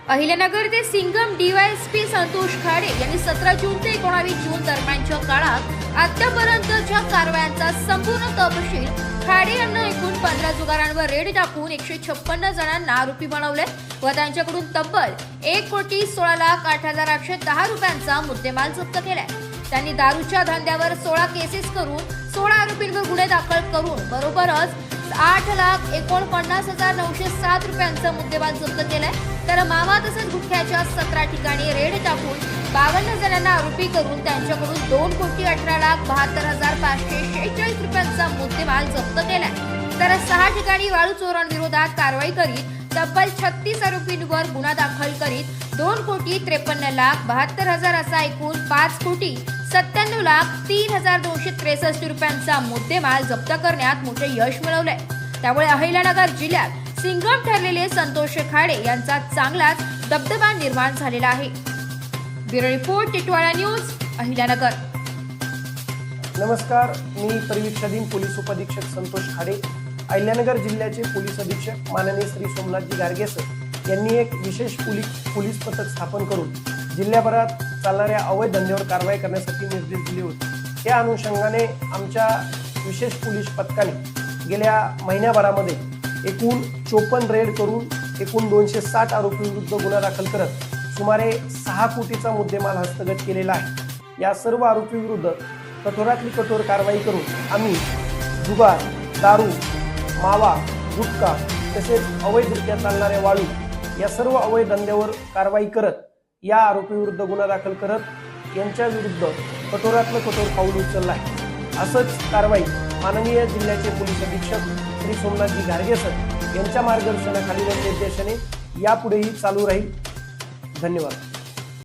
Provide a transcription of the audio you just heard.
अहिल्यानगर ते सिंगम डीवायएसपी संतोष खाडे यांनी 17 जून ते 19 जून दरम्यानच्या काळात आतापर्यंतच्या कारवायांचा संपूर्ण तपशील खाडे यांना एकूण 15 जुगारांवर रेड टाकून 156 जणांना आरोपी बनवले व त्यांच्याकडून तब्बल 1,16,08,810 रुपयांचा मुद्देमाल जप्त केलाय। त्यांनी दारूच्या धंद्यावर 16 केसेस करून 16 आरोपींवर गुन्हे दाखल करून बरोबरच 8,49,907 रुपयांचा मुद्देमाल जप्त केलाय। तर मावा तसंच गुटख्याच्या 17 ठिकाणी रेड टाकून 52 जणांना आरोपी करून त्यांच्याकडून 2,18,72,546 रुपयांचा मुद्देमाल जप्त केलाय। तर 6 ठिकाणी वाळू चोरांविरोधात कारवाई करीत तब्बल 36 आरोपींवर गुन्हा दाखल करीत 2,53,72,000 असा एकूण 5,97,03,263 रुपयांचा मुद्देमाल जप्त करण्यात मोठे यश मिळवलंय। त्यामुळे अहिल्यानगर जिल्ह्यात सिंगम ठरलेले संतोष खाडे यांचा चांगलाच दबदबा निर्माण झालेला आहे। Bureau report Titwala news, Ahilyanagar. नमस्कार, मी परिवीक्षाधीन पोलीस उपअधीक्षक संतोष खाडे। अहिल्यानगर जिल्ह्याचे पोलीस अधीक्षक माननीय श्री सोमनाथजी गारगे सर यांनी एक विशेष पोलीस पथक स्थापन करून जिल्ह्याभरात चालणाऱ्या अवैध धंद्यावर कारवाई करण्यासाठी निर्देश दिले होते। या अनुषंगाने आमच्या विशेष पोलीस पथकाने गेल्या महिन्याभरामध्ये एकूण 54 रेड करून एकूण 260 आरोपींविरुद्ध गुन्हा दाखल करत सुमारे 6 कोटीचा मुद्देमाल हस्तगत केलेला आहे। या सर्व आरोपींविरुद्ध कठोरातली कठोर कारवाई करून आम्ही जुगार, दारू, मावा, गुटखा तसेच अवैधरित्या चालणाऱ्या वाळू या सर्व अवैध धंद्यावर कारवाई करत या आरोपीविरुद्ध गुन्हा दाखल करत यांच्या विरुद्ध कठोरातलं कठोर पाऊल उचललं आहे। असंच कारवाई माननीय जिल्ह्याचे पोलीस अधीक्षक श्री सोमनाथजी गारगे सर यांच्या मार्गदर्शनाखाली व निर्देशाने यापुढेही चालू राहील। धन्यवाद।